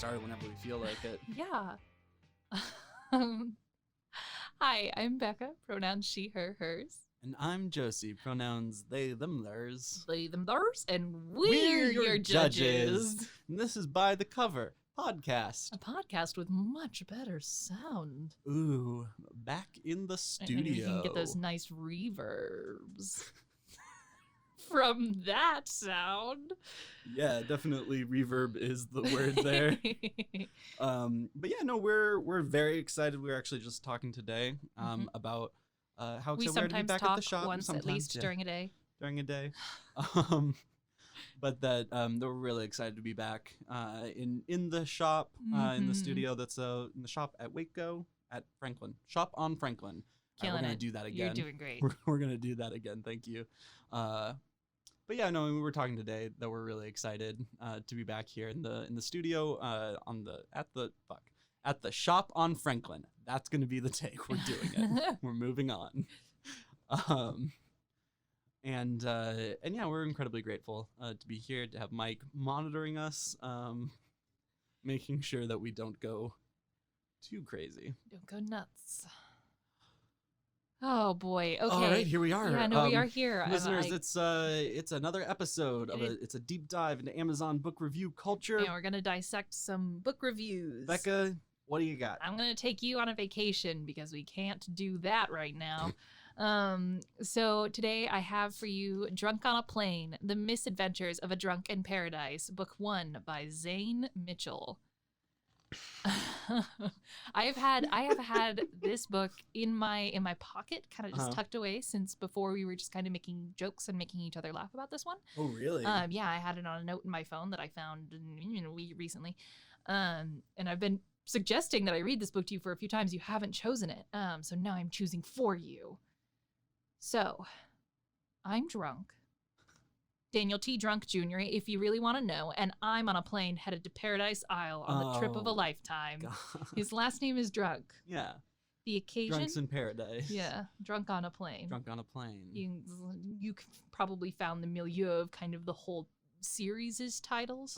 start whenever we feel like it. Yeah. Um, Hi, I'm Becca, pronouns she, her, hers. And I'm Josie, pronouns they, them, theirs. They, them, theirs, and we're your judges. And this is By the Cover podcast. A podcast with much better sound. Ooh, back in the studio. And you can get those nice reverbs from that sound. Yeah, definitely reverb is the word there. But yeah, no, we're very excited. We're actually just talking today about how we excited we're to be sometimes back talk at the shop. once at least during a day. During a day. But that we're really excited to be back in the shop, in the studio that's in the shop at Waco at Franklin. Shop on Franklin. We're going to do that again. You're doing great. We're going to do that again. Thank you. But yeah, no, we were talking today that we're really excited to be back here in the studio at the shop on Franklin. That's going to be the take. We're doing it. We're moving on. And yeah, we're incredibly grateful to be here, to have Mike monitoring us, making sure that we don't go too crazy. Don't go nuts. Oh boy. Okay. All right, here we are. Yeah, no, we are here. Listeners, it's another episode of it's a deep dive into Amazon book review culture. Yeah, we're gonna dissect some book reviews. Becca, what do you got? I'm gonna take you on a vacation because we can't do that right now. So today I have for you Drunk on a Plane: The Misadventures of a Drunk in Paradise, Book 1 by Zane Mitchell. I have had this book in my pocket, kind of just tucked away since before we were just kind of making jokes and making each other laugh about this one. Oh, really? Yeah, I had it on a note in my phone that I found recently. And I've been suggesting that I read this book to you for a few times. You haven't chosen it. So now I'm choosing for you. So, I'm drunk. Daniel T. Drunk Jr., if you really want to know, and I'm on a plane headed to Paradise Isle on the trip of a lifetime. God. His last name is Drunk. Yeah. The occasion? Drunks in Paradise. Yeah, Drunk on a Plane. Drunk on a Plane. You probably found the milieu of kind of the whole series' titles.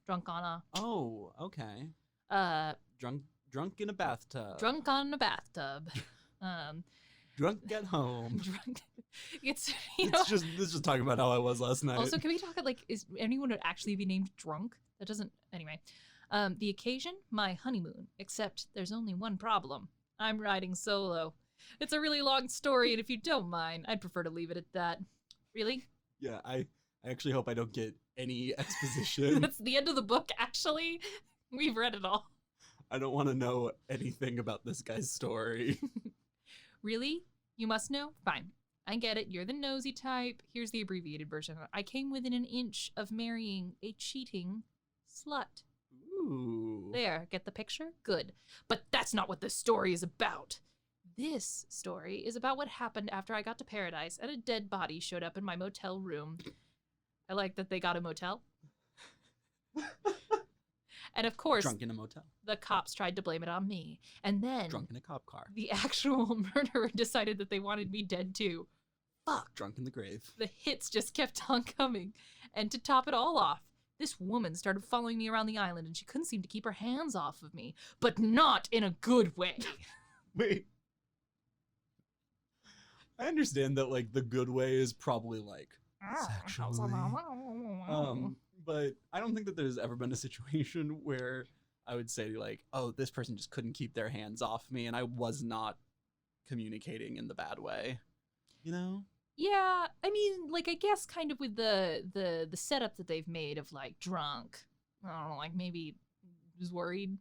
Drunk on a... Oh, okay. Drunk in a bathtub. Drunk on a bathtub. Drunk at home. Drunk. It's just talking about how I was last night. Also, can we talk is anyone would actually be named Drunk? That doesn't anyway. The occasion, my honeymoon. Except there's only one problem. I'm riding solo. It's a really long story, and if you don't mind, I'd prefer to leave it at that. Really? Yeah, I actually hope I don't get any exposition. That's the end of the book. Actually, we've read it all. I don't want to know anything about this guy's story. Really? You must know? Fine. I get it. You're the nosy type. Here's the abbreviated version. I came within an inch of marrying a cheating slut. Ooh. There. Get the picture? Good. But that's not what this story is about. This story is about what happened after I got to Paradise and a dead body showed up in my motel room. I like that they got a motel. And of course, drunk in a motel. The cops tried to blame it on me. And then drunk in a cop car. The actual murderer decided that they wanted me dead too. Fuck. Drunk in the grave. The hits just kept on coming. And to top it all off, this woman started following me around the island and she couldn't seem to keep her hands off of me. But not in a good way. Wait. I understand that the good way is probably sexually. But I don't think that there's ever been a situation where I would say oh, this person just couldn't keep their hands off me and I was not communicating in the bad way. You know? Yeah, I mean, I guess kind of with the setup that they've made of drunk. I don't know, maybe was worried.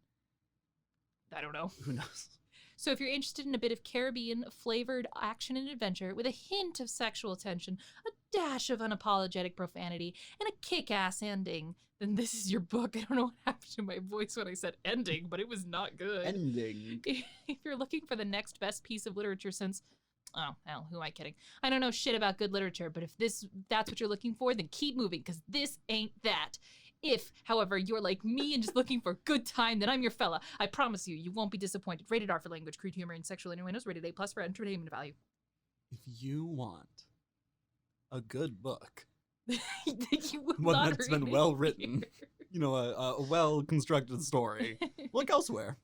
I don't know. Who knows? So if you're interested in a bit of Caribbean-flavored action and adventure with a hint of sexual tension, a dash of unapologetic profanity, and a kick-ass ending, then this is your book. I don't know what happened to my voice when I said ending, but it was not good. Ending. If you're looking for the next best piece of literature since... Oh, hell, who am I kidding? I don't know shit about good literature, but if that's what you're looking for, then keep moving, because this ain't that. If, however, you're like me and just looking for a good time, then I'm your fella. I promise you, you won't be disappointed. Rated R for language, crude humor, and sexual innuendos. Rated A+ for entertainment value. If you want a good book, you would one not that's read been it well written, here. a well-constructed story, look elsewhere.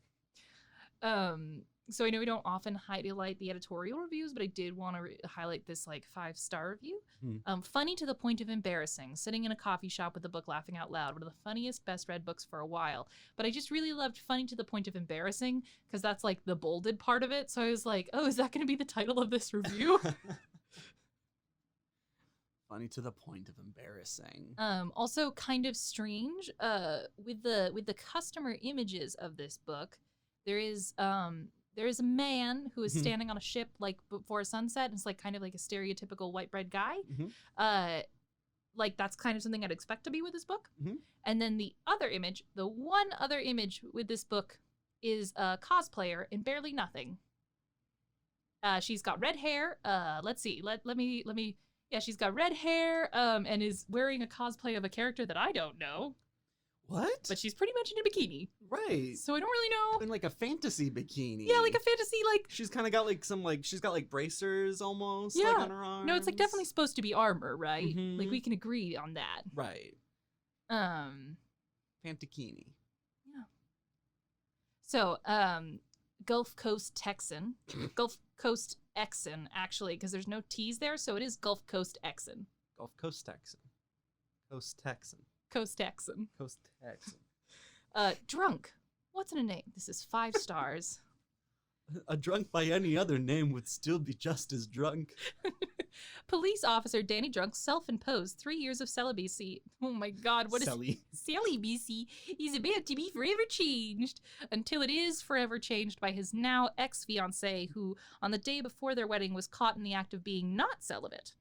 So I know we don't often highlight the editorial reviews, but I did want to highlight this 5-star review. Funny to the point of embarrassing. Sitting in a coffee shop with the book laughing out loud. One of the funniest, best read books for a while. But I just really loved funny to the point of embarrassing because that's the bolded part of it. So I was like, oh, is that going to be the title of this review? Funny to the point of embarrassing. Also kind of strange. With the customer images of this book, there is a man who is standing on a ship before sunset. And it's kind of a stereotypical white bread guy. That's kind of something I'd expect to be with this book. And then the one other image with this book is a cosplayer in barely nothing. She's got red hair. Let's see. Let me. Yeah, she's got red hair. And is wearing a cosplay of a character that I don't know. What? But she's pretty much in a bikini. Right. So I don't really know. In a fantasy bikini. Yeah, a fantasy She's kind of got she's got bracers almost on her arms. No, it's definitely supposed to be armor, right? We can agree on that. Right. Fantakini. Yeah. So, Gulf Coast Texan. Gulf Coast Exan, actually, because there's no T's there, so it is Gulf Coast Exan. Gulf Coast Texan. Coast Texan. Coast Texan. Coast Texan. Drunk. What's in a name? This is 5 stars. A drunk by any other name would still be just as drunk. Police officer Danny Drunk self-imposed 3 years of celibacy. Oh my God, what is celibacy? Is about to be forever changed until it is forever changed by his now ex-fiancée, who on the day before their wedding was caught in the act of being not celibate.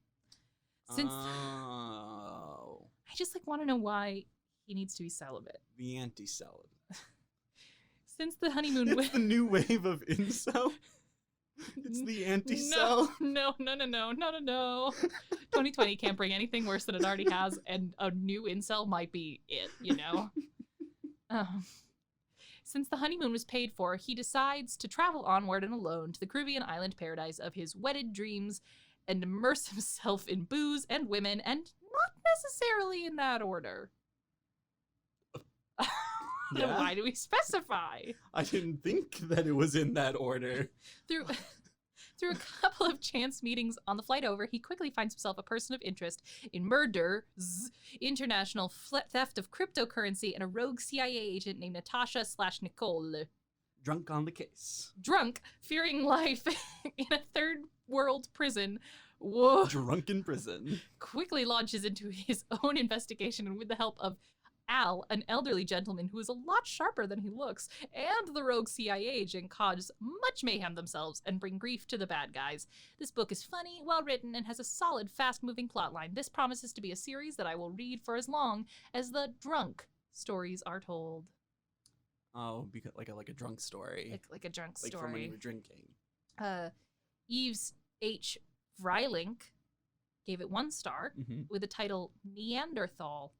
Since I just want to know why he needs to be celibate. The anti-celibate. Since the honeymoon, it's the new wave of incel. It's the anti-cel. No. 2020 can't bring anything worse than it already has, and a new incel might be it. Since the honeymoon was paid for, he decides to travel onward and alone to the Caribbean island paradise of his wedded dreams and immerse himself in booze and women, and not necessarily in that order. Yeah. Why do we specify? I didn't think that it was in that order. Through a couple of chance meetings on the flight over, he quickly finds himself a person of interest in murders, international theft of cryptocurrency, and a rogue CIA agent named Natasha/Nicole. Drunk on the case. Drunk, fearing life in a third world prison. Whoa. Drunk in prison. Quickly launches into his own investigation, and with the help of Al, an elderly gentleman who is a lot sharper than he looks, and the rogue CIA agent cause much mayhem themselves and bring grief to the bad guys. This book is funny, well-written, and has a solid, fast-moving plotline. This promises to be a series that I will read for as long as the drunk stories are told. Oh, because like a drunk story. Like a drunk story. Like from when you were drinking. Eves H. Vrylink gave it 1 star with the title Neanderthal.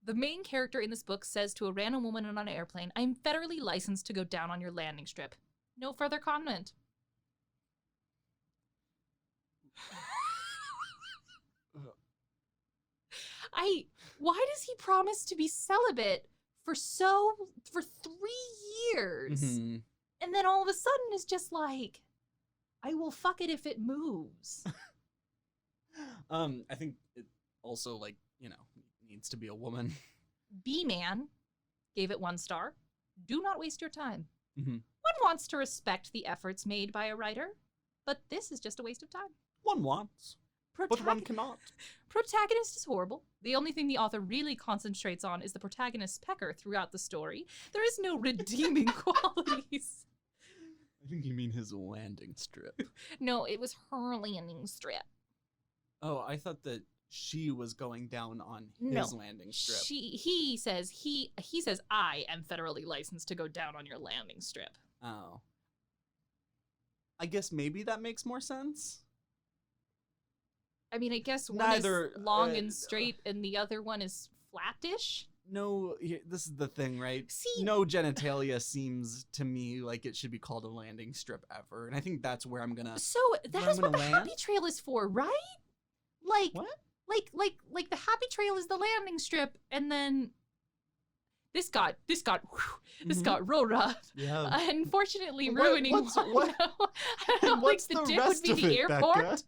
The main character in this book says to a random woman on an airplane, "I'm federally licensed to go down on your landing strip." No further comment. Why does he promise to be celibate for 3 years? And then all of a sudden is just like, I will fuck it if it moves. I think it also needs to be a woman. B-Man gave it 1 star. Do not waste your time. Mm-hmm. One wants to respect the efforts made by a writer, but this is just a waste of time. One wants, but one cannot. Protagonist is horrible. The only thing the author really concentrates on is the protagonist's pecker throughout the story. There is no redeeming qualities. I think you mean his landing strip. No, it was her landing strip. Oh, I thought that she was going down on his landing strip. He says I am federally licensed to go down on your landing strip. Oh. I guess maybe that makes more sense. I mean, I guess one is long and straight and the other one is flattish. No, this is the thing, right? See, no genitalia seems to me like it should be called a landing strip ever. And I think that's where I'm gonna. So that is what the happy trail is for, right? Like what? Like the happy trail is the landing strip, and then this got Mhm. real rough. Yeah. Unfortunately, What- ruining what's- one. what- I don't What's think the the dip would rest be of the it, airport. Becca?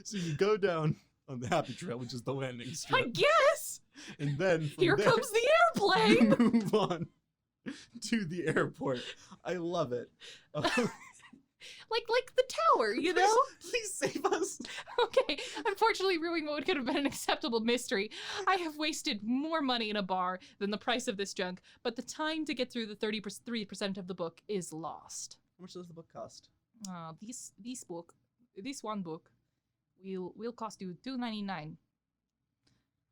So you go down on the happy trail, which is the landing I strip, guess. and then from Here there, comes the airplane. you move on to the airport. I love it. like the tower, you know? Please save us. Okay, unfortunately, ruining what could have been an acceptable mystery. I have wasted more money in a bar than the price of this junk, but the time to get through the 33% of the book is lost. How much does the book cost? This one book will cost you $2.99.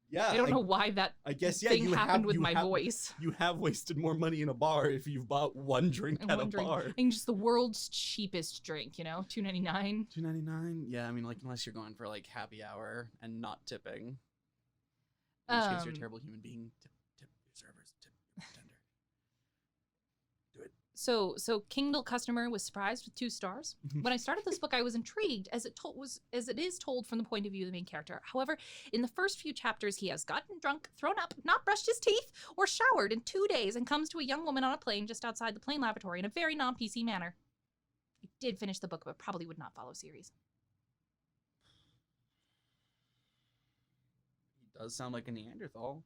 Yeah, I don't know why that I guess thing happened with my voice. You have wasted more money in a bar if you've bought one drink And at one a drink. bar. And just the world's cheapest drink, you know, $2.99. $2.99. Yeah, I mean, like unless you're going for like happy hour and not tipping, in which case you're a terrible human being. Tip your servers. Tip your bartender. Do it. So Kindle customer was surprised with 2 stars. When I started this book, I was intrigued as it is told from the point of view of the main character. However, in the first few chapters, he has gotten drunk, thrown up, not brushed his teeth, or showered in 2 days, and comes to a young woman on a plane just outside the plane lavatory in a very non-PC manner. I did finish the book, but probably would not follow series. He does sound like a Neanderthal.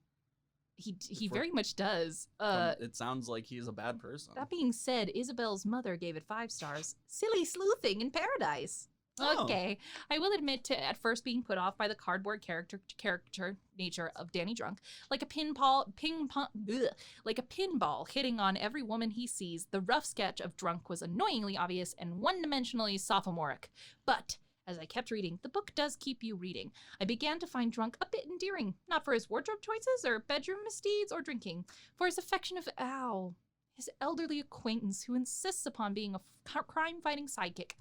He very much does. It sounds like he's a bad person. That being said, Isabel's mother gave it 5 stars. Silly sleuthing in paradise. Oh. Okay, I will admit to at first being put off by the cardboard character nature of Danny Drunk, like a pinball hitting on every woman he sees. The rough sketch of Drunk was annoyingly obvious and one-dimensionally sophomoric. But as I kept reading, the book does keep you reading. I began to find Drunk a bit endearing, not for his wardrobe choices or bedroom misdeeds or drinking, for his affection of Al, his elderly acquaintance who insists upon being a crime-fighting sidekick.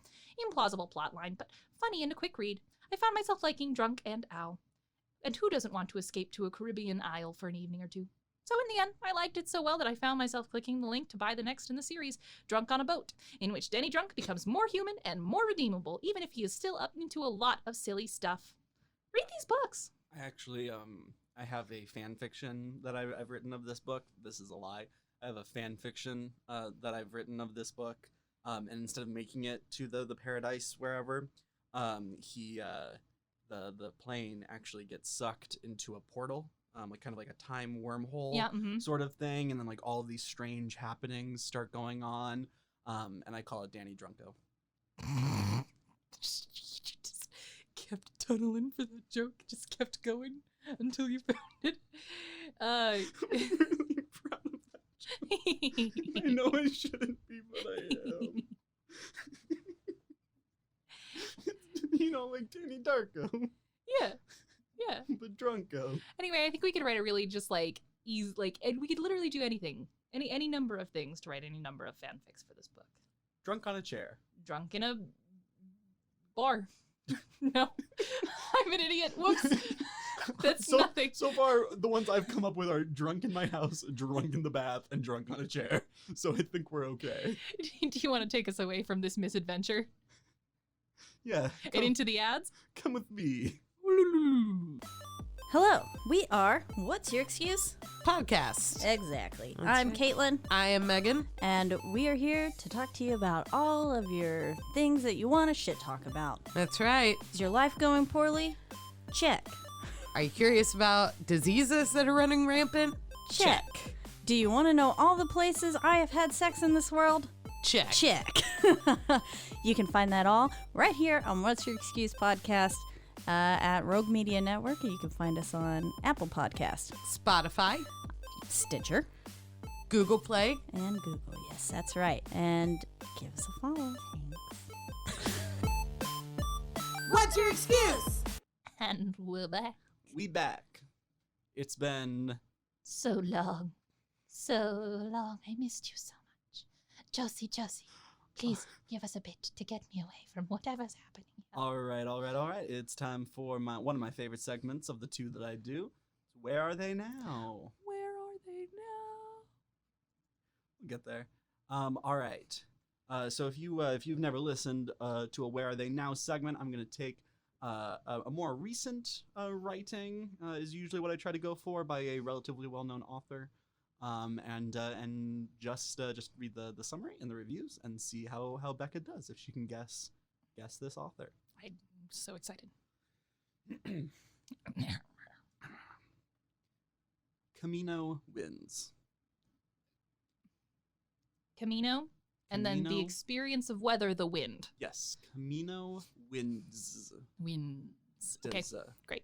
Implausible plotline, but funny and a quick read. I found myself liking Drunk and Al. And who doesn't want to escape to a Caribbean isle for an evening or two? So in the end, I liked it so well that I found myself clicking the link to buy the next in the series, Drunk on a Boat, in which Denny Drunk becomes more human and more redeemable, even if he is still up into a lot of silly stuff. Read these books. I actually, I have a fan fiction that I've written of this book. This is a lie. I have a fan fiction that I've written of this book. And instead of making it to the paradise wherever, the plane actually gets sucked into a portal, like kind of like a time wormhole sort of thing, and then like all of these strange happenings start going on, and I call it Danny Drunko. Just kept tunneling for that joke, just kept going until you found it. I'm really proud of that joke. I know I shouldn't be, but I am. You know, like Danny Darko. Yeah. But Drunko. Anyway, I think we could write a really just like easy, and we could literally do anything, any number of things to write any number of fanfics for this book. Drunk on a chair. Drunk in a bar. No, I'm an idiot. Whoops. That's nothing. So far, the ones I've come up with are drunk in my house, drunk in the bath, and drunk on a chair. So I think we're okay. Do you want to take us away from this misadventure? Yeah. And into the ads? Come with me. Hello, we are What's Your Excuse? Podcast. Exactly. That's I'm right. Caitlin, I am Megan. and we are here to talk to you about all of your things that you want to shit talk about. That's right. Is your life going poorly? Check. Are you curious about diseases that are running rampant? Check. Do you want to know all the places I have had sex in this world? Check. Check. You can find that all right here on What's Your Excuse podcast at Rogue Media Network. You can find us on Apple Podcast, Spotify, Stitcher, Google Play. and Google. Yes, that's right. And give us a follow. Thanks. What's your excuse? And we're back. We back. It's been... So long. I missed you so much. Josie, please give us a bit to get me away from whatever's happening. All right. It's time for one of my favorite segments of the two that I do. Where are they now? Where are they now? We'll get there. All right. So if you've never listened to a Where Are They Now segment, I'm going to take A more recent writing is usually what I try to go for by a relatively well-known author, and just read the summary and the reviews and see how Becca does if she can guess this author. I'm so excited. Camino wins. Camino, and then the Camino. experience of weather, the wind. Yes, Camino wins. Winds. Okay, Does, great.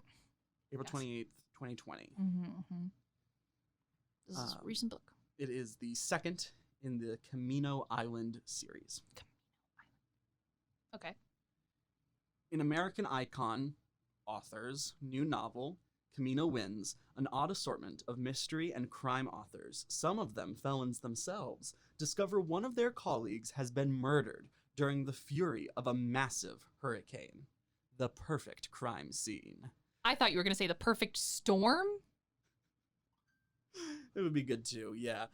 April Yes. 28th, 2020. Mm-hmm. This is a recent book. It is the second in the Camino Island series. Okay. In American Icon authors' new novel, Camino wins, an odd assortment of mystery and crime authors, some of them felons themselves, discover one of their colleagues has been murdered during the fury of a massive hurricane. The perfect crime scene. I thought you were going to say the perfect storm. It would be good too, yeah.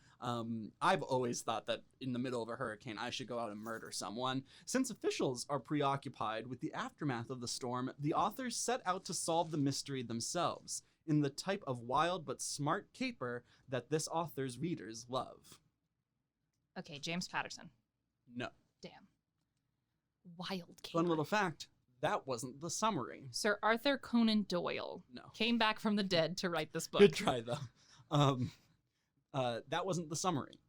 I've always thought that in the middle of a hurricane, I should go out and murder someone. Since officials are preoccupied with the aftermath of the storm, the authors set out to solve the mystery themselves, in the type of wild but smart caper that this author's readers love. Okay, James Patterson. No. Damn. Wild caper. Fun little fact, that wasn't the summary. Sir Arthur Conan Doyle No. came back from the dead to write this book. Good try, though. That wasn't the summary.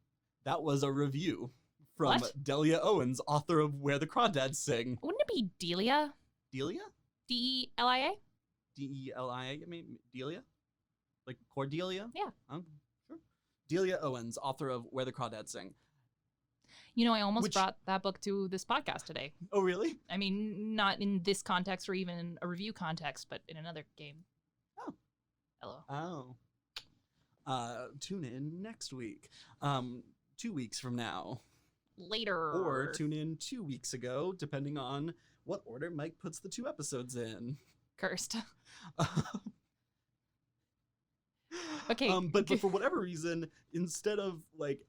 That was a review from What? Delia Owens, author of Where the Crawdads Sing. Wouldn't it be Delia? Delia? Delia? Delia? I mean, Delia? Like Cordelia? Yeah. Sure. Delia Owens, author of Where the Crawdads Sing. You know, I almost Which- brought that book to this podcast today. Oh, really? I mean, not in this context or even in a review context, but in another game. Oh. Hello. Oh. Tune in next week. 2 weeks from now. Later. Or tune in 2 weeks ago, depending on what order Mike puts the 2 episodes in. Cursed. Okay. But for whatever reason, instead of like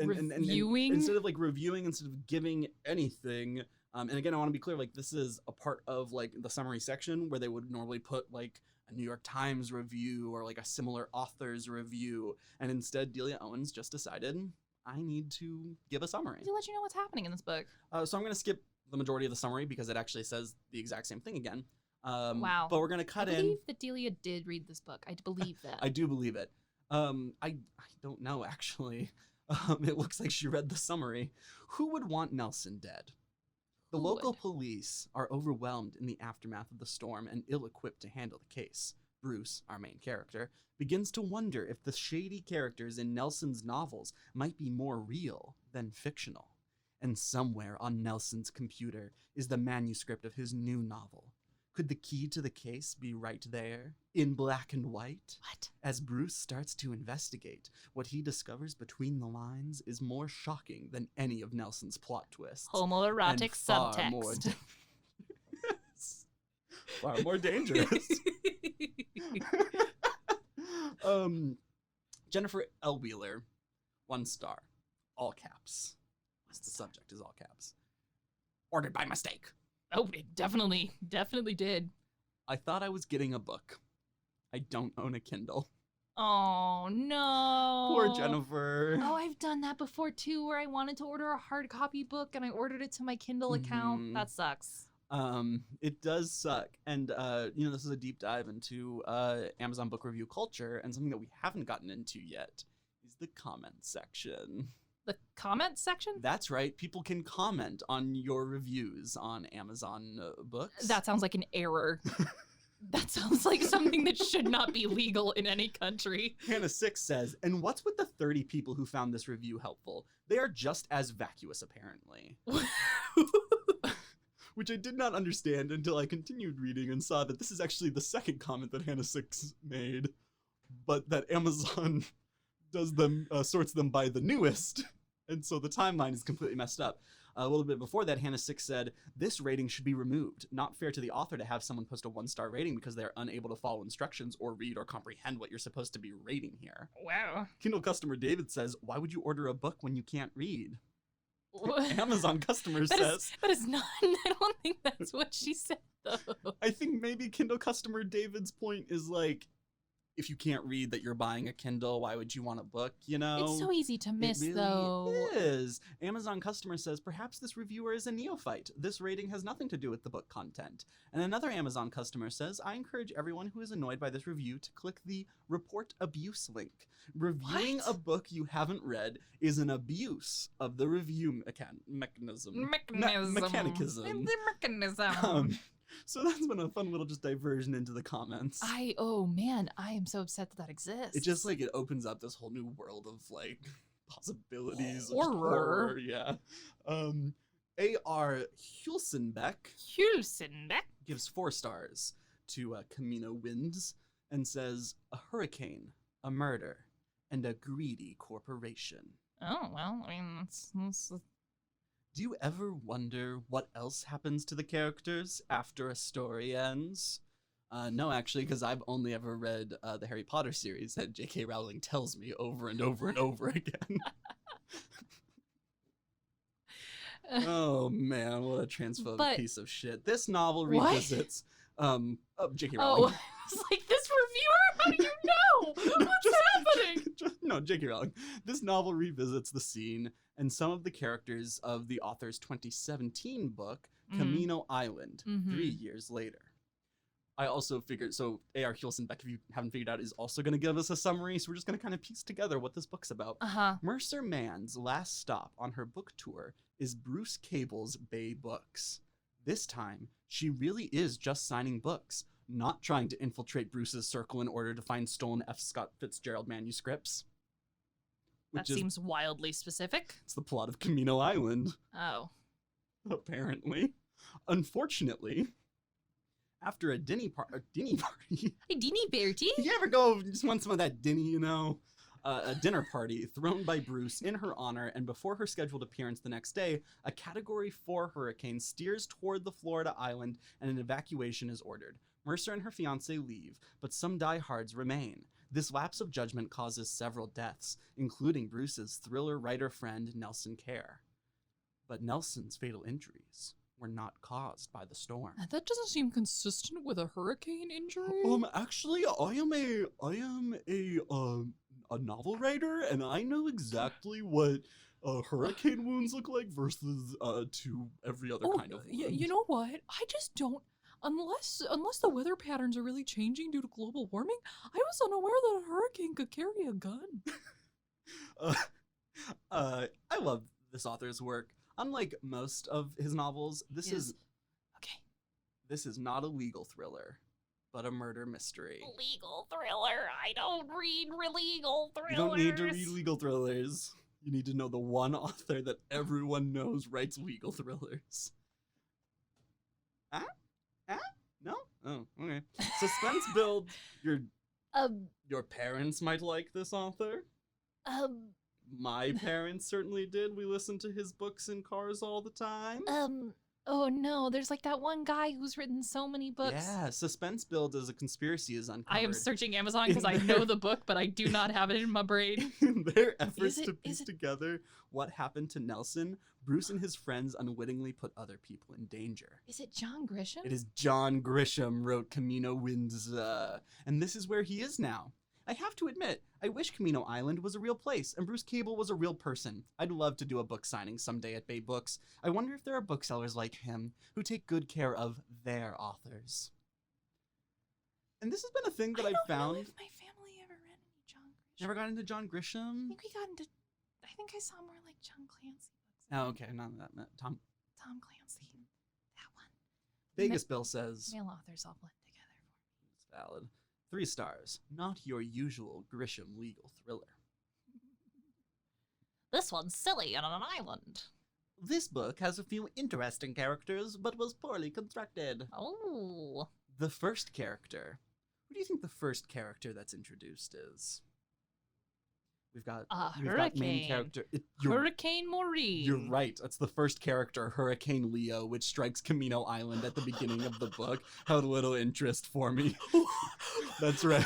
Reviewing? instead of like reviewing, instead of giving anything, and again, I want to be clear, like this is a part of like the summary section where they would normally put like a New York Times review or like a similar author's review, and instead Delia Owens just decided I need to give a summary. To let you know what's happening in this book. So I'm going to skip the majority of the summary because it actually says the exact same thing again. Wow. But we're going to cut I in. believe that Delia did read this book. I believe that. I do believe it. I don't know, actually. It looks like she read the summary. Who would want Nelson dead? The Who local would? police are overwhelmed in the aftermath of the storm and ill-equipped to handle the case. Bruce, our main character, begins to wonder if the shady characters in Nelson's novels might be more real than fictional. And somewhere on Nelson's computer is the manuscript of his new novel. Could the key to the case be right there, in black and white? What? As Bruce starts to investigate, what he discovers between the lines is more shocking than any of Nelson's plot twists. Homoerotic and far subtext. more Yes. Far more dangerous. Jennifer L. Wheeler, 1 star, all caps. The subject is all caps. Ordered by mistake. Oh, it definitely did. I thought I was getting a book. I don't own a Kindle. Oh no. Poor Jennifer. Oh, I've done that before too, where I wanted to order a hard copy book and I ordered it to my Kindle account. Mhm. That sucks. It does suck. And, this is a deep dive into Amazon book review culture, and something that we haven't gotten into yet is the comment section. The comment section? That's right. People can comment on your reviews on Amazon books. That sounds like an error. That sounds like something that should not be legal in any country. Hannah 6 says, and what's with the 30 people who found this review helpful? They are just as vacuous, apparently. Which I did not understand until I continued reading and saw that this is actually the second comment that Hannah 6 made, but that Amazon does them, sorts them by the newest. And so the timeline is completely messed up. A little bit before that, Hannah 6 said, this rating should be removed. Not fair to the author to have someone post a 1-star rating because they're unable to follow instructions or read or comprehend what you're supposed to be rating here. Wow. Kindle customer David says, why would you order a book when you can't read? Amazon customer says. That is not. I don't think that's what she said though. I think maybe Kindle customer David's point is like, if you can't read that you're buying a Kindle, why would you want a book, you know? It's so easy to miss, it really though. is. Amazon customer says, perhaps this reviewer is a neophyte. This rating has nothing to do with the book content. And another Amazon customer says, I encourage everyone who is annoyed by this review to click the report abuse link. Reviewing What? a book you haven't read is an abuse of the review mechanism. Mechanicism. The mechanism. So that's been a fun little just diversion into the comments. Oh man, I am so upset that exists. It just like it opens up this whole new world of like possibilities. of just Horror. Yeah. A.R. Hulsenbeck gives 4 stars to Camino Winds and says, a hurricane, a murder, and a greedy corporation. Oh well, I mean that's Do you ever wonder what else happens to the characters after a story ends? No, actually, because I've only ever read the Harry Potter series that J.K. Rowling tells me over and over and over again. Oh man, what a transphobic piece of shit. This novel revisits J.K. Rowling. Oh, it's like this reviewer? How do you know? What's happening? No, J.K. Rowling. This novel revisits the scene and some of the characters of the author's 2017 book, Camino Island, 3 years later. I also figured, so A.R. Hulsenbeck, if you haven't figured out, is also going to give us a summary, so we're just going to kind of piece together what this book's about. Mercer Mann's last stop on her book tour is Bruce Cable's Bay Books. This time, she really is just signing books, not trying to infiltrate Bruce's circle in order to find stolen F. Scott Fitzgerald manuscripts. That seems wildly specific. It's the plot of Camino Island. Oh. Apparently. Unfortunately, after a dinny party... Hey, Dinny Bertie. You ever go just want some of that dinny, you know? A dinner party thrown by Bruce in her honor, and before her scheduled appearance the next day, a Category 4 hurricane steers toward the Florida island and an evacuation is ordered. Mercer and her fiancé leave, but some diehards remain. This lapse of judgment causes several deaths, including Bruce's thriller writer friend Nelson Kerr. But Nelson's fatal injuries were not caused by the storm. That doesn't seem consistent with a hurricane injury. Actually, I am a novel writer, and I know exactly what hurricane wounds look like versus to every other kind of wound. You know what? I just don't. Unless the weather patterns are really changing due to global warming, I was unaware that a hurricane could carry a gun. I love this author's work. Unlike most of his novels, this is not a legal thriller, but a murder mystery. Legal thriller? I don't read legal thrillers. You don't need to read legal thrillers. You need to know the one author that everyone knows writes legal thrillers. No? Oh, okay. Suspense build. Your parents might like this author. My parents certainly did. We listened to his books in cars all the time. Oh no, there's like that one guy who's written so many books. Yeah, Suspense Build as a conspiracy is uncovered. I am searching Amazon because I know the book, but I do not have it in my brain. In their efforts to piece together what happened to Nelson, Bruce and his friends unwittingly put other people in danger. Is it John Grisham? It is John Grisham wrote Camino Winds, and this is where he is now. I have to admit, I wish Camino Island was a real place and Bruce Cable was a real person. I'd love to do a book signing someday at Bay Books. I wonder if there are booksellers like him who take good care of their authors. And this has been a thing that I've found. I don't know if my family ever read any John Grisham. Never got into John Grisham? I think I saw more like John Clancy books. Oh, okay, not that. Tom Clancy. That one. Vegas Bill says. Male authors all blend together for me. It's valid. 3 stars. Not your usual Grisham legal thriller. This one's silly and on an island. This book has a few interesting characters, but was poorly constructed. Oh. The first character. Who do you think the first character that's introduced is? We've got main character. Hurricane Maureen. You're right. That's the first character, Hurricane Leo, which strikes Camino Island at the beginning of the book. Held little interest for me. That's right.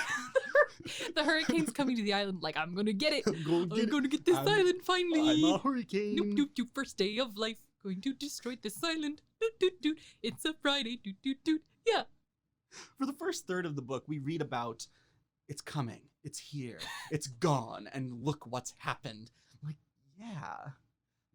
The hurricane's coming to the island. Like, I'm gonna get it. I'm gonna get this island finally. I'm a hurricane. Doop doop doop. First day of life. Going to destroy this island. Doot doot doot. It's a Friday. Doot doot doot. Yeah. For the first third of the book, we read about it's coming, it's here, it's gone, and look what's happened. Like, yeah,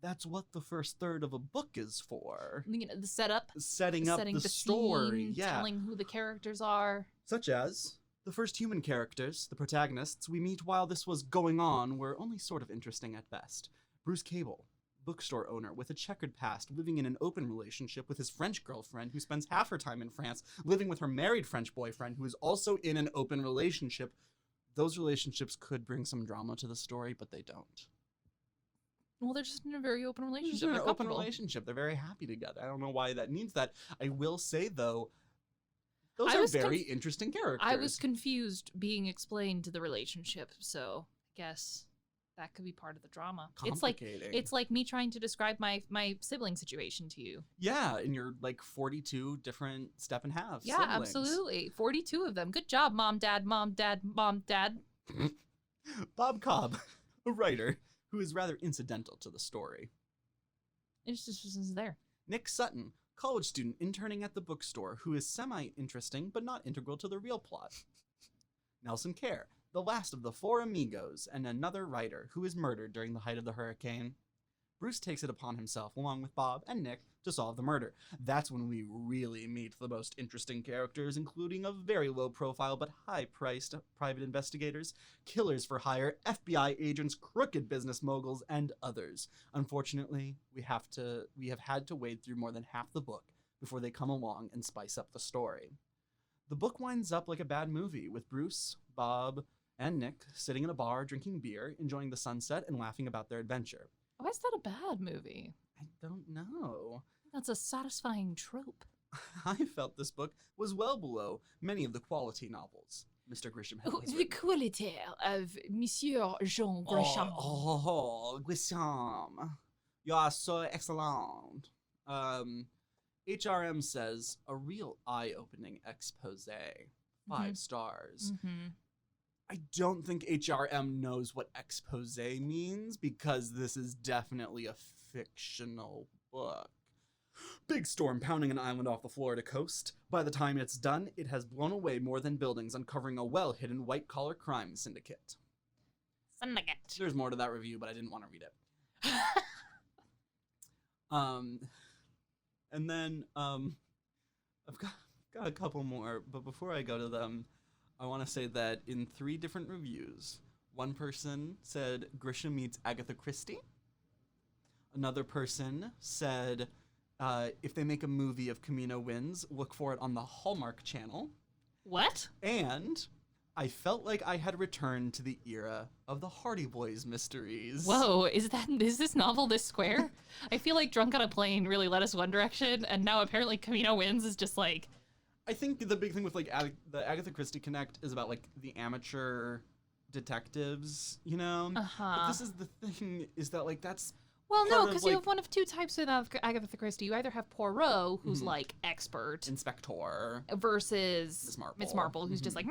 that's what the first third of a book is for. You know, the setup. Setting up the story, scene, yeah. telling who the characters are. Such as the first human characters, the protagonists we meet while this was going on were only sort of interesting at best. Bruce Cable, bookstore owner with a checkered past, living in an open relationship with his French girlfriend who spends half her time in France, living with her married French boyfriend who is also in an open relationship. Those relationships could bring some drama to the story, but they don't. Well, they're just in a very open They're relationship. just in an They're open comfortable. relationship. They're very happy together. I don't know why that means that. I will say, though, those I are was very interesting characters. I was confused being explained to the relationship, so I guess that could be part of the drama. Complicating. It's like me trying to describe my sibling situation to you. Yeah, and you're like 42 different step and halves. Yeah, siblings. absolutely. 42 of them. Good job, mom, dad, mom, dad, mom, dad. Bob Cobb, a writer who is rather incidental to the story. It's just there. Nick Sutton, college student interning at the bookstore who is semi-interesting but not integral to the real plot. Nelson Kerr, the last of the four amigos and another writer who is murdered during the height of the hurricane. Bruce takes it upon himself, along with Bob and Nick, to solve the murder. That's when we really meet the most interesting characters, including a very low-profile but high-priced private investigators, killers for hire, FBI agents, crooked business moguls, and others. Unfortunately, we have had to wade through more than half the book before they come along and spice up the story. The book winds up like a bad movie, with Bruce, Bob, and Nick sitting in a bar, drinking beer, enjoying the sunset, and laughing about their adventure. Why is that a bad movie? I don't know. That's a satisfying trope. I felt this book was well below many of the quality novels Mr. Grisham has The written. quality of Monsieur Jean Grisham. Oh, Grisham. You are so excellent. HRM says, a real eye-opening expose. 5 stars. Mm-hmm. I don't think HRM knows what expose means because this is definitely a fictional book. Big storm pounding an island off the Florida coast. By the time it's done, it has blown away more than buildings, uncovering a well-hidden white-collar crime syndicate. There's more to that review, but I didn't want to read it. And then I've got a couple more, but before I go to them, I want to say that in 3 different reviews, one person said Grisham meets Agatha Christie. Another person said if they make a movie of Camino Winds, look for it on the Hallmark Channel. What? And I felt like I had returned to the era of the Hardy Boys mysteries. Whoa, is this novel this square? I feel like Drunk on a Plane really led us one direction, and now apparently Camino Winds is just like... I think the big thing with like the Agatha Christie Connect is about like the amateur detectives, you know? But this is the thing, is that like that's... Well, no, part of, because like, you have one of 2 types with Agatha Christie. You either have Poirot, who's like expert, Inspector. versus Miss Miss Marple. Marple, who's just like...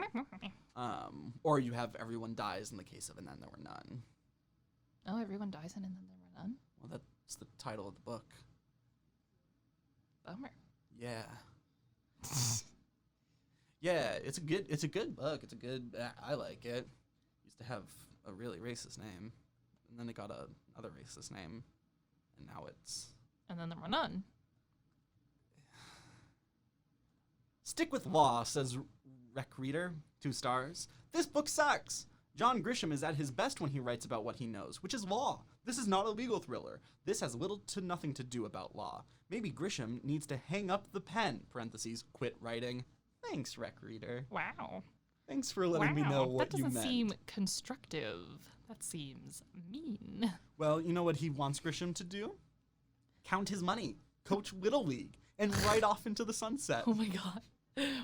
Or you have Everyone Dies in the case of And Then There Were None. Oh, everyone dies and then there were none? Well, that's the title of the book. Bummer. Yeah. Yeah, it's a good book. It's a good, I like it. Used to have a really racist name, and then it got another racist name, and now it's... And then there were none. Stick with law, says Rec Reader, 2 stars. This book sucks. John Grisham is at his best when he writes about what he knows, which is law. This is not a legal thriller. This has little to nothing to do about law. Maybe Grisham needs to hang up the pen, parentheses, quit writing. Thanks, Rec Reader. Wow. Thanks for letting me know what you meant. That doesn't seem constructive. That seems mean. Well, you know what he wants Grisham to do? Count his money, coach Little League, and ride off into the sunset. Oh my god.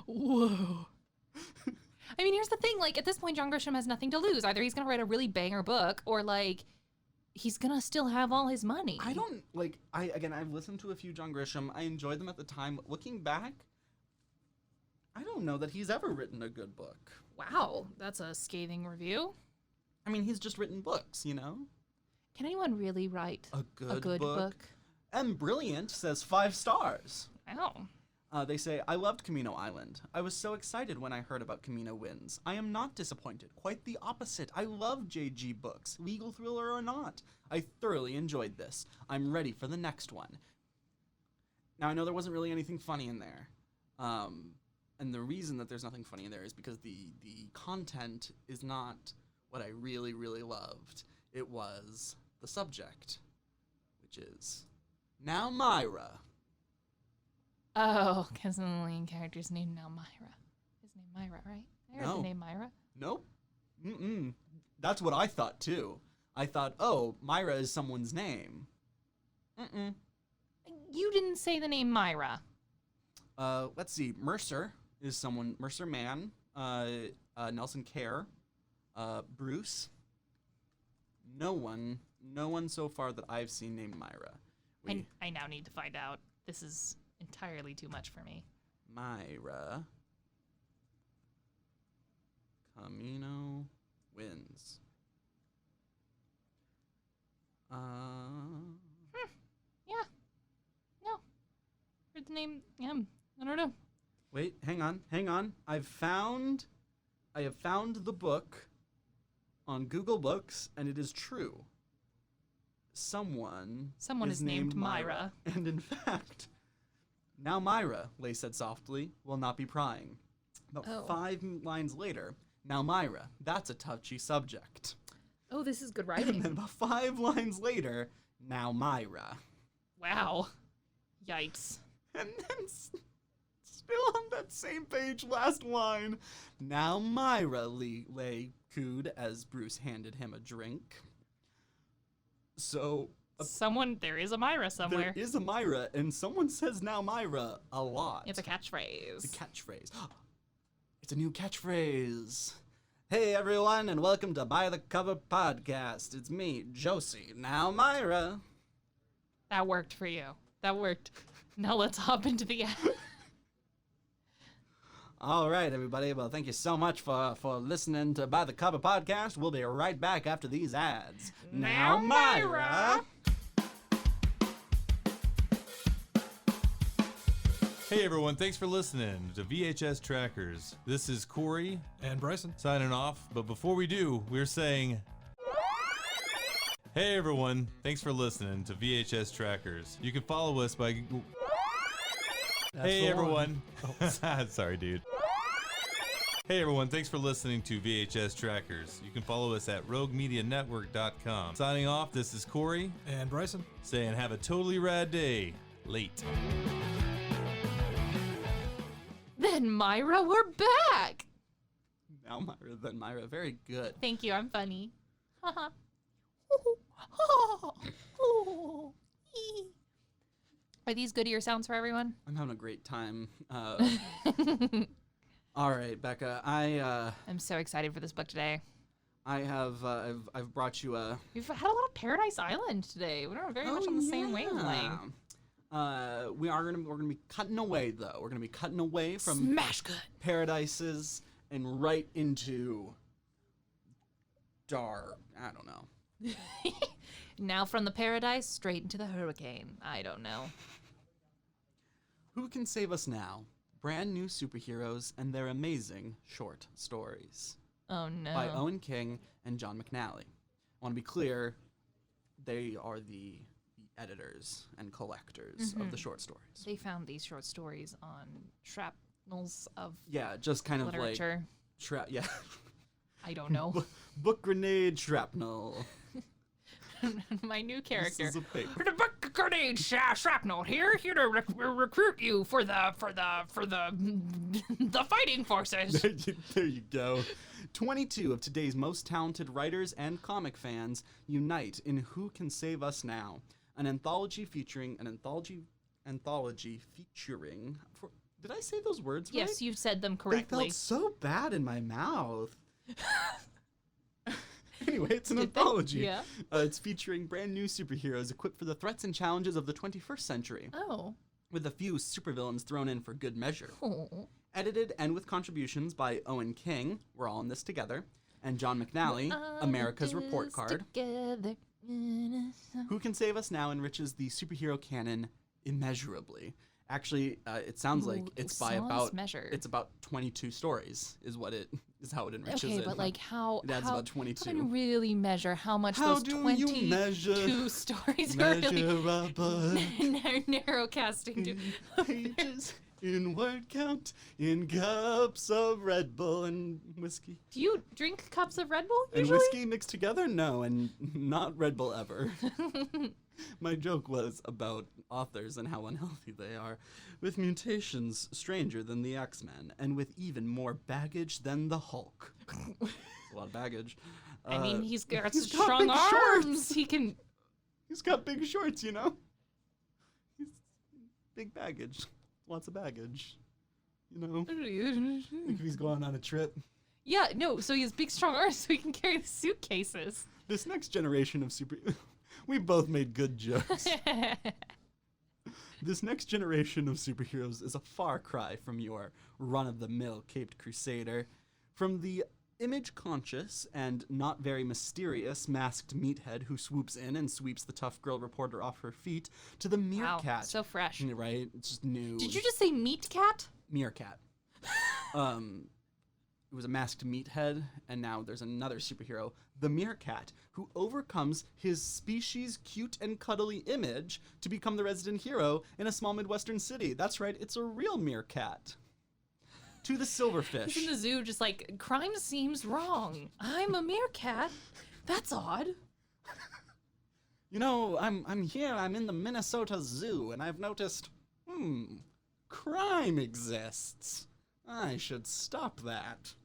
Whoa. I mean, here's the thing. Like, at this point, John Grisham has nothing to lose. Either he's going to write a really banger book, or, like, he's going to still have all his money. I don't, like, I've listened to a few John Grisham. I enjoyed them at the time. Looking back, I don't know that he's ever written a good book. Wow, that's a scathing review. I mean, he's just written books, you know? Can anyone really write A a good book? M Brilliant says 5 stars. Wow. They say, I loved Camino Island. I was so excited when I heard about Camino Winds. I am not disappointed. Quite the opposite. I love JG books, legal thriller or not. I thoroughly enjoyed this. I'm ready for the next one. Now, I know there wasn't really anything funny in there. And the reason that there's nothing funny in there is because the content is not what I really, really loved. It was the subject, which is, now Myra. Oh, because the lead character's named now Myra. His name Myra, right? I heard No. the name Myra. Nope. Mm-mm. That's what I thought, too. I thought, oh, Myra is someone's name. Mm-mm. You didn't say the name Myra. Let's see. Mercer is someone. Mercer Mann. Nelson Kerr. Bruce. No one so far that I've seen named Myra. I now need to find out. This is entirely too much for me. Myra. Camino wins. Yeah. No. Heard the name. Yeah. I don't know. Wait, hang on. I have found the book on Google Books, and it is true. Someone is named Myra. And in fact, now Myra, Lay said softly, will not be prying. About 5 lines later, now Myra, that's a touchy subject. Oh, this is good And then writing. about 5 lines later, now Myra. Wow. Yikes. And then still on that same page, last line, now Myra, Lay cooed as Bruce handed him a drink. So There is a Myra somewhere. there is a Myra, and someone says now Myra a lot. It's a catchphrase. It's a catchphrase. It's a new catchphrase. Hey everyone, and welcome to By the Cover Podcast. It's me, Josie. Now Myra. That worked for you. That worked. Now let's hop into the ad. All right, everybody. Well, thank you so much for listening to By the Cover Podcast. We'll be right back after these ads. Now, Myra. Hey everyone, thanks for listening to VHS Trackers. This is Corey And Bryson. signing off, but before we do, we're saying, hey everyone, thanks for listening to VHS Trackers. You can follow us by... That's Hey the everyone. one. Sorry, dude. Hey everyone, thanks for listening to VHS Trackers. You can follow us at roguemedianetwork.com. Signing off, this is Corey, And Bryson. saying have a totally rad day. Late. Then Myra, we're back. Now Myra, then Myra. Very good. Thank you. I'm funny. Haha. Are these good ear sounds for everyone? I'm having a great time. All right, Becca. I'm so excited for this book today. I've brought you a. We've had a lot of Paradise Island today. We're very much on the same wavelength. We're gonna be cutting away though. We're gonna be cutting away from Smash good. paradises and right into dark. I don't know. Now from the paradise straight into the hurricane. I don't know. Who can save us now? Brand new superheroes and their amazing short stories Oh no. by Owen King and John McNally. I want to be clear, they are the editors and collectors of the short stories. They found these short stories on shrapnels of Yeah, just kind of literature. like yeah, I don't know. book grenade shrapnel. My new This character. is a paper. The book grenade shrapnel here to recruit you for the the fighting forces. There you go. 22 of today's most talented writers and comic fans unite in Who Can Save Us Now, an anthology featuring. Did I say those words right? Yes, you've said them They correctly. felt so bad in my mouth. Anyway, it's an Did they? anthology. Yeah. It's featuring brand new superheroes equipped for the threats and challenges of the 21st century, Oh. with a few supervillains thrown in for good measure. Oh. Edited and with contributions by Owen King, we're all in this together, and John McNally, America's Report Card. Together. Who Can Save Us Now enriches the superhero canon immeasurably. Actually, it sounds like it's by it's about 22 stories is how it enriches Okay, it. but like how It adds about 22. How do you really measure how much How those do 22 you measure stories are really measurable narrow casting to? in pages, in word count, in cups of Red Bull and whiskey? Do you drink cups of Red Bull And usually? whiskey mixed together? No, and not Red Bull ever. My joke was about authors and how unhealthy they are, with mutations stranger than the X-Men, and with even more baggage than the Hulk. A lot of baggage. I mean, he's got he's such got strong big arms. shorts. He can. He's got big shorts, you know? He's big baggage. Lots of baggage. You know? Like if he's going on a trip. Yeah, no. So he has big, strong arms, so he can carry the suitcases. This next generation of we both made good jokes. This next generation of superheroes is a far cry from your run-of-the-mill caped crusader. From the image-conscious and not very mysterious masked meathead who swoops in and sweeps the tough girl reporter off her feet, to the Wow, meerkat. so fresh. Right? It's just new. Did you just say meat cat? Meerkat. It was a masked meathead, and now there's another superhero, the meerkat, who overcomes his species' cute and cuddly image to become the resident hero in a small Midwestern city. That's right, it's a real meerkat. To the silverfish. He's in the zoo, just like, crime seems wrong. I'm a meerkat. That's odd. You know, I'm here, I'm in the Minnesota Zoo, and I've noticed, crime exists. I should stop that.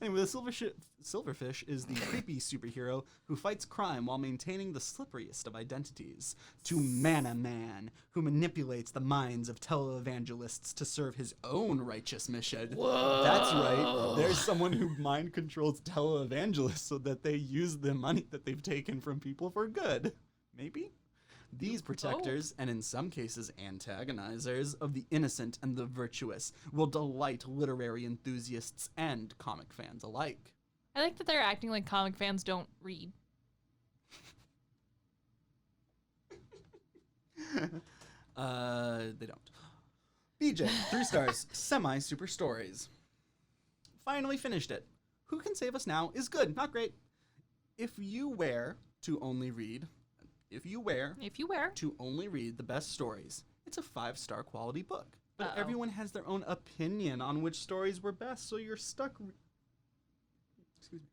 Anyway, the silverfish is the creepy superhero who fights crime while maintaining the slipperiest of identities. To Mana Man, who manipulates the minds of televangelists to serve his own righteous mission. Whoa. That's right. There's someone who mind controls televangelists so that they use the money that they've taken from people for good. Maybe? These protectors, and in some cases antagonizers, of the innocent and the virtuous will delight literary enthusiasts and comic fans alike. I like that they're acting like comic fans don't read. They don't. BJ, 3 stars, semi-super stories. Finally finished it. Who Can Save Us Now is good, not great. If you were to only read the best stories, it's a 5-star quality book. But everyone has their own opinion on which stories were best, so you're stuck. Excuse me.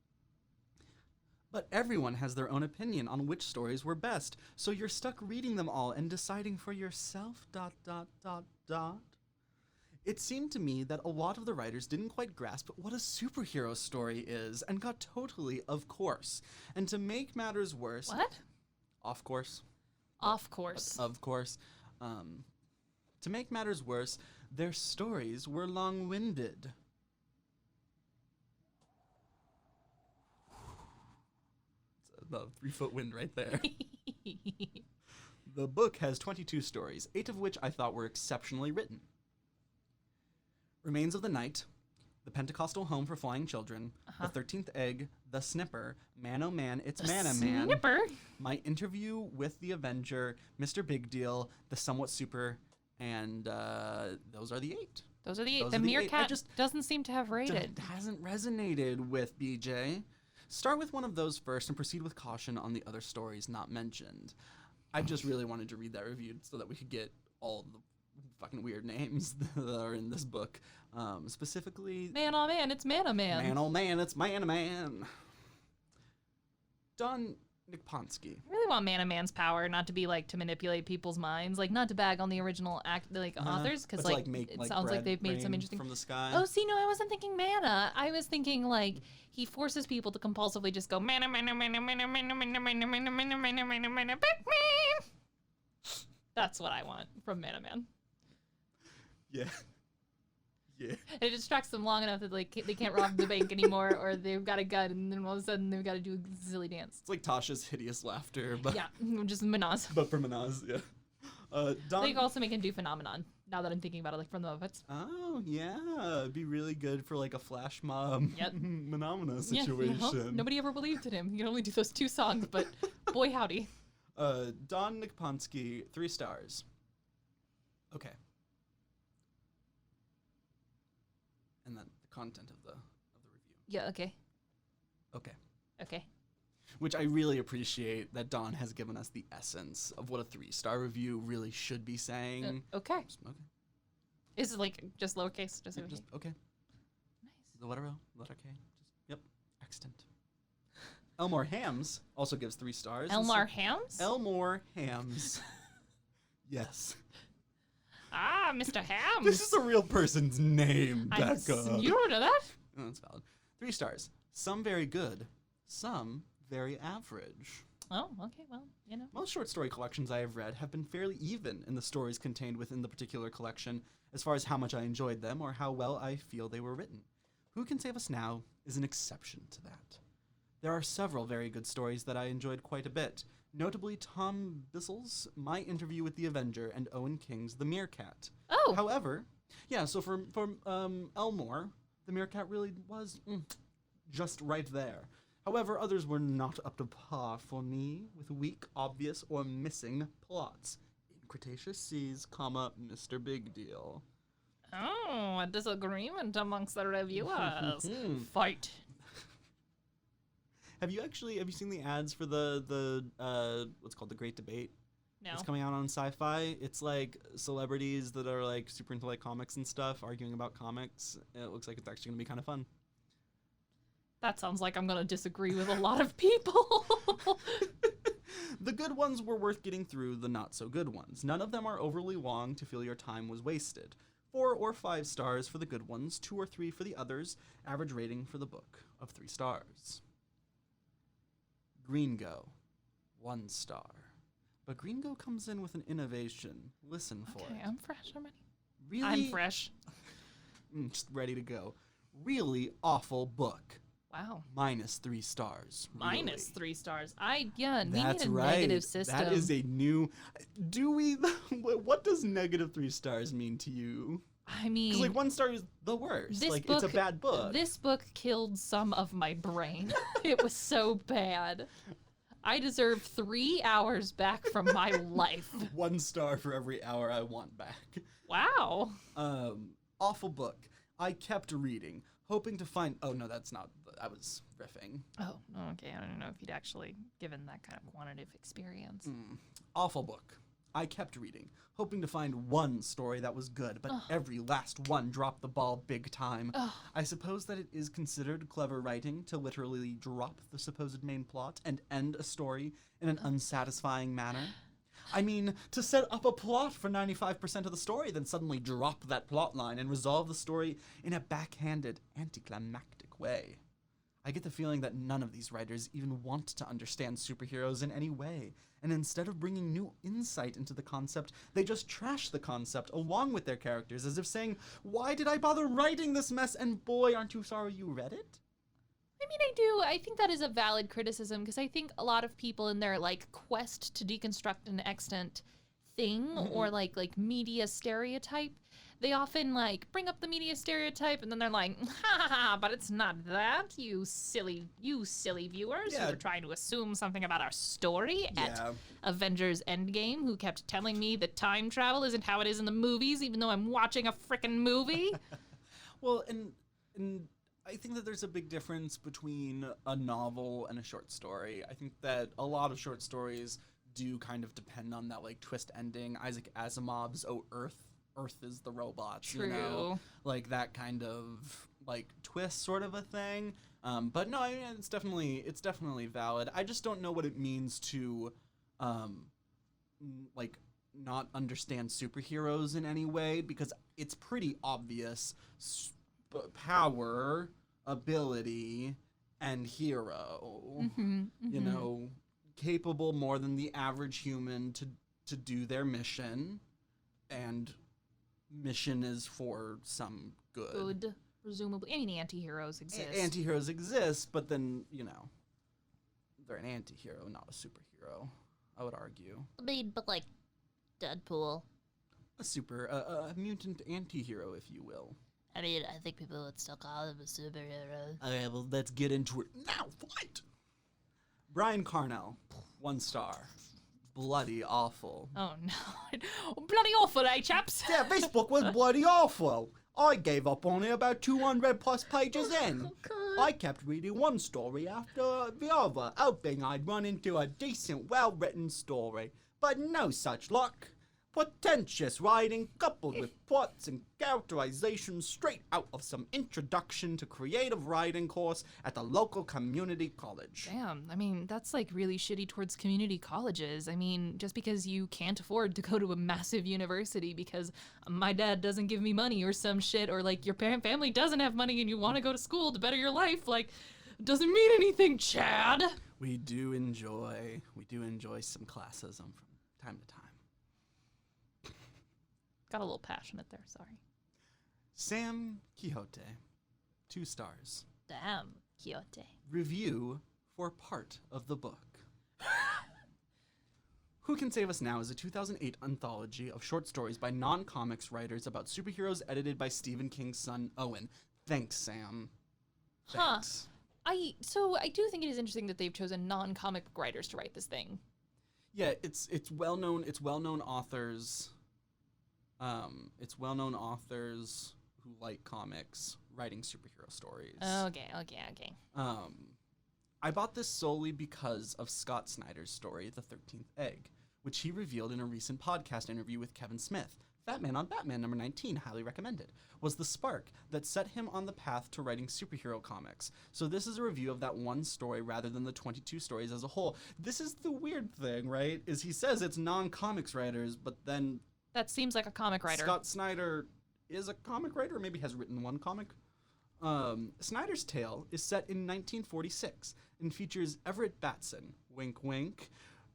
But everyone has their own opinion on which stories were best, so you're stuck reading them all and deciding for yourself. ... It seemed to me that a lot of the writers didn't quite grasp what a superhero story is and got totally of course. And to make matters worse... What? Off course. Off course. Of course. To make matters worse, their stories were long-winded. It's a 3-foot wind right there. The book has 22 stories, 8 of which I thought were exceptionally written. Remains of the Night, The Pentecostal Home for Flying Children, The 13th Egg, The Snipper, Man Oh Man, It's Mana Man, Snipper? My Interview with the Avenger, Mr. Big Deal, The Somewhat Super, and those are the 8. Those are the 8. Those The are the 8. meerkat doesn't seem to have rated. Hasn't resonated with BJ. Start with one of those first and proceed with caution on the other stories not mentioned. I just really wanted to read that review so that we could get all the fucking weird names that are in this book. Specifically... Man, oh man, it's Mana Man. Man, oh man, it's Mana Man. Don Nikponsky. I really want Mana Man's power not to be like to manipulate people's minds, like not to bag on the original authors, because But to, like make, it like, sounds like bread they've made some rain interesting. from the sky. Oh, see, no, I wasn't thinking mana. I was thinking like he forces people to compulsively just go mana, mana, mana, mana, mana, mana, mana, mana, mana, mana, mana, mana, Batman. That's what I want from Mana Man. Yeah. Yeah. It distracts them long enough that like they can't rob the bank anymore, or they've got a gun, and then all of a sudden they've got to do a silly dance. It's like Tasha's hideous laughter, but Yeah, just Manaz. but for Manaz, yeah. Don, They can also make him do Phenomenon. Now that I'm thinking about it, like from the Muppets. Oh, yeah. It'd be really good for like a flash mob Yep. phenomena Yeah, situation. nobody ever believed in him. He could only do those 2 songs, but boy howdy. Don Nikponsky, 3 stars. Okay. And then the content of the review. Yeah, okay. Okay. Okay. Which I really appreciate that Don has given us the essence of what a 3-star review really should be saying. Okay. Okay. Is it like just lowercase? Just lowercase? Just okay. Nice. The letter O, letter K. Just yep. Extant. Elmore Hams also gives 3 stars. Elmar Hams? Elmore Hams. Yes. Ah, Mr. Hams. This is a real person's name, You Becca. don't know that? Oh, that's valid. 3 stars. Some very good. Some very average. Oh, okay. Well, you know. Most short story collections I have read have been fairly even in the stories contained within the particular collection as far as how much I enjoyed them or how well I feel they were written. Who Can Save Us Now is an exception to that. There are several very good stories that I enjoyed quite a bit, notably Tom Bissell's My Interview with the Avenger and Owen King's The Meerkat. Oh. However, yeah, so for Elmore, The Meerkat really was just right there. However, others were not up to par for me, with weak, obvious, or missing plots. In Cretaceous Seas, Mr. Big Deal. Oh, a disagreement amongst the reviewers. Fight. Have you seen the ads for the what's called The Great Debate? No. It's coming out on Sci-Fi. It's like celebrities that are like super into like comics and stuff arguing about comics. It looks like it's actually gonna be kind of fun. That sounds like I'm going to disagree with a lot of people. The good ones were worth getting through, the not so good ones. None of them are overly long to feel your time was wasted. 4 or 5 stars for the good ones, 2 or 3 for the others. Average rating for the book of 3 stars. Greengo, 1 star. But Greengo comes in with an innovation. Listen for Okay, it. I'm fresh already. Really? I'm fresh. Just ready to go. Really awful book. Wow. -3 stars. Minus really. 3 stars. We That's need a right. negative system. That is a new. Do we? What does -3 stars mean to you? I mean, Because like 1 star is the worst. this Like book, it's a bad book. This book killed some of my brain. It was so bad. I deserve 3 hours back from my life. 1 star for every hour I want back. Wow. Awful book. I kept reading, hoping to find. Oh no, that's not. I was riffing. Oh, okay. I don't know if you'd actually given that kind of quantitative experience. Awful book. I kept reading, hoping to find one story that was good, but every last one dropped the ball big time. I suppose that it is considered clever writing to literally drop the supposed main plot and end a story in an unsatisfying manner. I mean, to set up a plot for 95% of the story, then suddenly drop that plot line and resolve the story in a backhanded, anticlimactic way. I get the feeling that none of these writers even want to understand superheroes in any way, and instead of bringing new insight into the concept, they just trash the concept along with their characters, as if saying, why did I bother writing this mess, and boy, aren't you sorry you read it? I mean, I do. I think that is a valid criticism because I think a lot of people in their like quest to deconstruct an extant thing or like media stereotype, they often like bring up the media stereotype and then they're like, ha ha ha, but it's not that, you silly viewers who Yeah. are trying to assume something about our story Yeah. at Avengers Endgame, who kept telling me that time travel isn't how it is in the movies, even though I'm watching a frickin' movie. Well, and I think that there's a big difference between a novel and a short story. I think that a lot of short stories do kind of depend on that like twist ending. Isaac Asimov's Earth is the robots, you know, True. like that kind of like twist sort of a thing. But no, I mean, it's definitely valid. I just don't know what it means to like not understand superheroes in any way, because it's pretty obvious. Power, ability, and hero. You know, capable more than the average human to do their mission, and mission is for some good. Good, presumably. I mean, anti-heroes exist. Anti-heroes exist, but then, you know, they're an anti-hero, not a superhero, I would argue. I mean, but like Deadpool. a mutant anti-hero, if you will. I mean, I think people would still call him a superhero. Okay, well, let's get into it now. Fight! Brian Carnell, 1 star. Bloody awful. Oh no. Bloody awful, eh, chaps? Yeah, this book was bloody awful. I gave up on it about 200 plus pages in. I kept reading one story after the other, hoping I'd run into a decent, well-written story. But no such luck. Pretentious writing coupled with plots and characterizations straight out of some introduction to creative writing course at the local community college. Damn, I mean, that's like really shitty towards community colleges. I mean, just because you can't afford to go to a massive university because my dad doesn't give me money or some shit, or like your family doesn't have money and you want to go to school to better your life, like, doesn't mean anything, Chad. We do enjoy some classism from time to time. Got a little passionate there, sorry. Sam Quixote, 2 stars. Damn, Quixote. Review for part of the book. Who Can Save Us Now is a 2008 anthology of short stories by non-comics writers about superheroes edited by Stephen King's son, Owen. Thanks, Sam. Thanks. So I do think it is interesting that they've chosen non-comic book writers to write this thing. Yeah, it's well-known authors. It's well-known authors who like comics writing superhero stories. Okay. I bought this solely because of Scott Snyder's story, The 13th Egg, which he revealed in a recent podcast interview with Kevin Smith. Batman on Batman number 19, highly recommended, was the spark that set him on the path to writing superhero comics. So this is a review of that one story rather than the 22 stories as a whole. This is the weird thing, right? Is he says it's non-comics writers, but then That seems like a comic writer. Scott Snyder is a comic writer, or maybe has written one comic. Snyder's tale is set in 1946 and features Everett Batson, wink wink,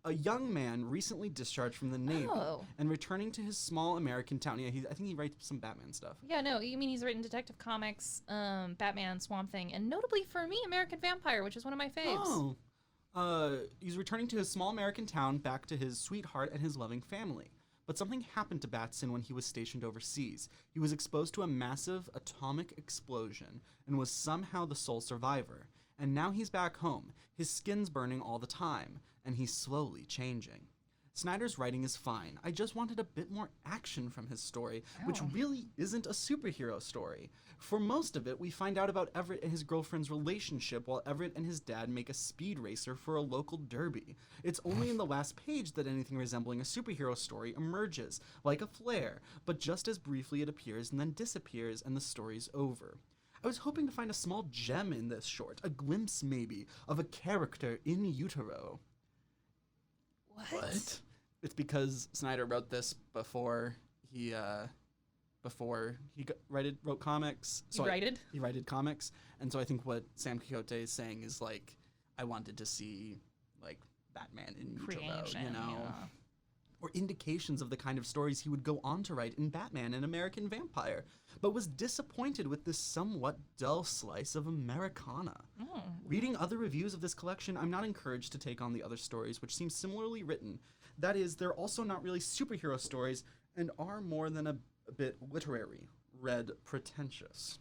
a young man recently discharged from the Navy and returning to his small American town. Yeah, I think he writes some Batman stuff. Yeah, no, you mean he's written Detective Comics, Batman, Swamp Thing, and notably for me, American Vampire, which is one of my faves. He's returning to his small American town, back to his sweetheart and his loving family. But something happened to Batson when he was stationed overseas. He was exposed to a massive atomic explosion and was somehow the sole survivor. And now he's back home. His skin's burning all the time, and he's slowly changing. Snyder's writing is fine. I just wanted a bit more action from his story, which really isn't a superhero story. For most of it, we find out about Everett and his girlfriend's relationship while Everett and his dad make a speed racer for a local derby. It's only in the last page that anything resembling a superhero story emerges, like a flare, but just as briefly it appears and then disappears and the story's over. I was hoping to find a small gem in this short, a glimpse maybe, of a character in utero. What? It's because Snyder wrote this before he wrote comics. So he wrote comics, and so I think what Sam Quixote is saying is like, I wanted to see like Batman in utero, or indications of the kind of stories he would go on to write in Batman and American Vampire, but was disappointed with this somewhat dull slice of Americana. Reading other reviews of this collection, I'm not encouraged to take on the other stories, which seem similarly written. That is, they're also not really superhero stories and are more than a bit literary, read pretentious.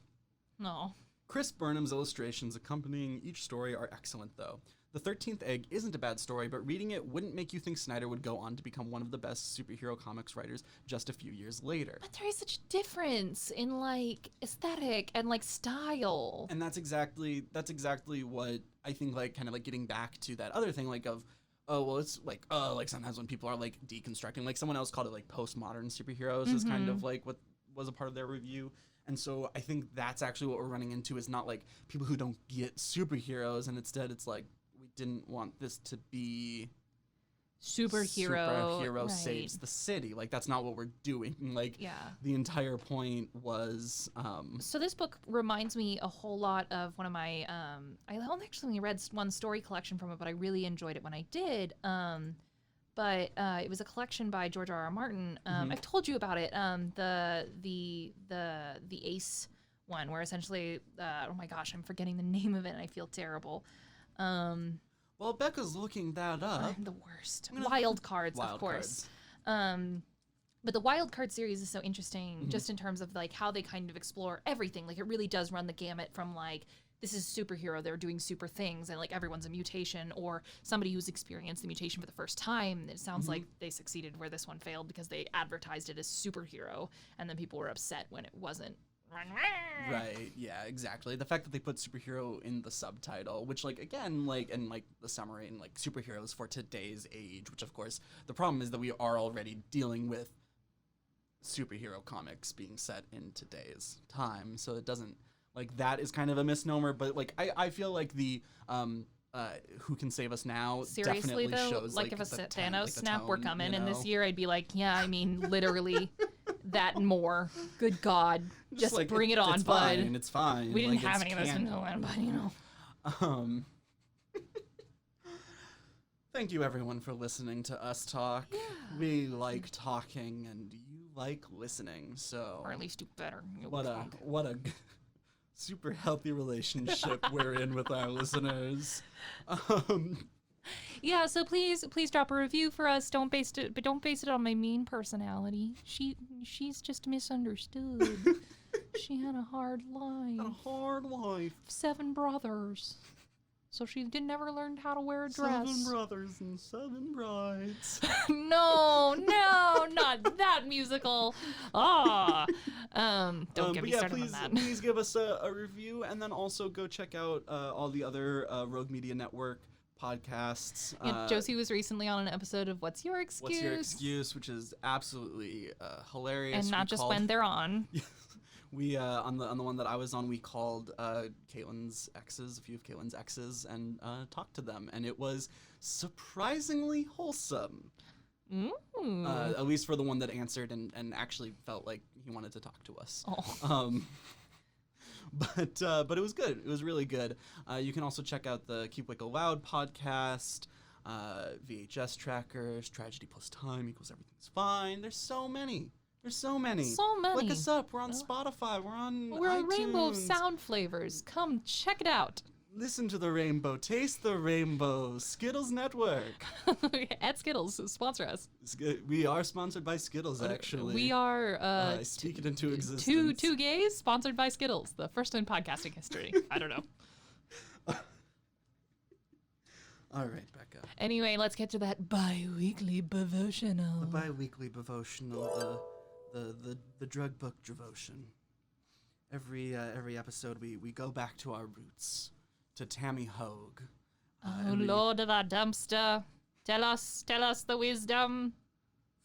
No. Chris Burnham's illustrations accompanying each story are excellent, though. The 13th Egg isn't a bad story, but reading it wouldn't make you think Snyder would go on to become one of the best superhero comics writers just a few years later. But there is such a difference in like aesthetic and like style. And that's exactly what I think, like kind of like getting back to that other thing like of, oh, well, it's like, like sometimes when people are like deconstructing, like someone else called it like postmodern superheroes is kind of like what was a part of their review. And so I think that's actually what we're running into is not like people who don't get superheroes, and instead it's like, we didn't want this to be superhero right. saves the city. Like, that's not what we're doing. Like, the entire point was... So this book reminds me a whole lot of one of my... I only actually read one story collection from it, but I really enjoyed it when I did. But it was a collection by George R.R. Martin. I've told you about it. The Ace one, where essentially... oh my gosh, I'm forgetting the name of it, and I feel terrible. Well, Becca's looking that up. I'm the worst. Wild cards, of course. But the Wild Card series is so interesting just in terms of like how they kind of explore everything. Like it really does run the gamut from like, this is a superhero, they're doing super things, and like everyone's a mutation, or somebody who's experienced the mutation for the first time. It sounds like they succeeded where this one failed because they advertised it as superhero, and then people were upset when it wasn't. Right, yeah, exactly. The fact that they put superhero in the subtitle, which, like, again, like, and, like, the summary and, like, superheroes for today's age, which, of course, the problem is that we are already dealing with superhero comics being set in today's time, so it doesn't, like, that is kind of a misnomer, but, like, I feel like the, Who Can Save Us Now Seriously, definitely though, shows, like if a the Thanos snap were tone, coming you in know? this year, I'd be like, yeah, I mean, literally that and more. Good God. Just like, bring it on, it's bud. fine, it's fine. We didn't like, have it's any of this canon. until then, but you know. Thank you, everyone, for listening to us talk. We like talking, and you like listening. So, Or at least do better. what a super healthy relationship we're in with our listeners. Yeah, so please drop a review for us. Don't base it on my mean personality. She's just misunderstood. She had a hard life. A hard life. 7 brothers. So she never learned how to wear a dress. 7 brothers and 7 brides. No, not that musical. Don't get But me yeah, started please, on that. please give us a review, and then also go check out all the other Rogue Media Network podcasts. Yeah, Josie was recently on an episode of What's Your Excuse? What's Your Excuse, which is absolutely hilarious. And not just when they're on. We on the one that I was on, we called Caitlin's exes, a few of Caitlin's exes, and talked to them, and it was surprisingly wholesome. At least for the one that answered and actually felt like he wanted to talk to us. Oh. But it was good. It was really good. You can also check out the Keep Wicked Loud podcast, VHS Trackers, Tragedy Plus Time equals Everything's Fine. There's so many. So many. Look us up. We're on Spotify. We're on We're a iTunes. rainbow of sound flavors. Come check it out. Listen to the rainbow. Taste the rainbow. Skittles Network. At Skittles, sponsor us. We are sponsored by Skittles, actually. We are I speak it into existence. two gays sponsored by Skittles, the first in podcasting history. I don't know. All right, Becca. Anyway, let's get to that bi-weekly devotional. The bi-weekly devotional, the drug book devotion. Every episode we go back to our roots, to Tammy Hogue. Oh, Lord of our dumpster, tell us the wisdom.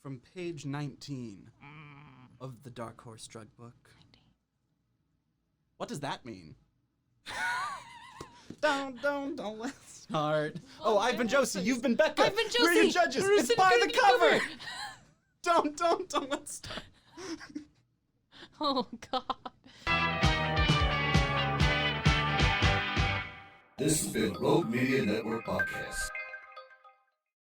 From page 19 of the Dark Horse drug book. What does that mean? Don't let's start. Oh, I've been Josie, you've been Becca. I've been Josie. We're your judges. Bruce It's by the and cover. Don't let's start. Oh, God. This has been a Rogue Media Network podcast.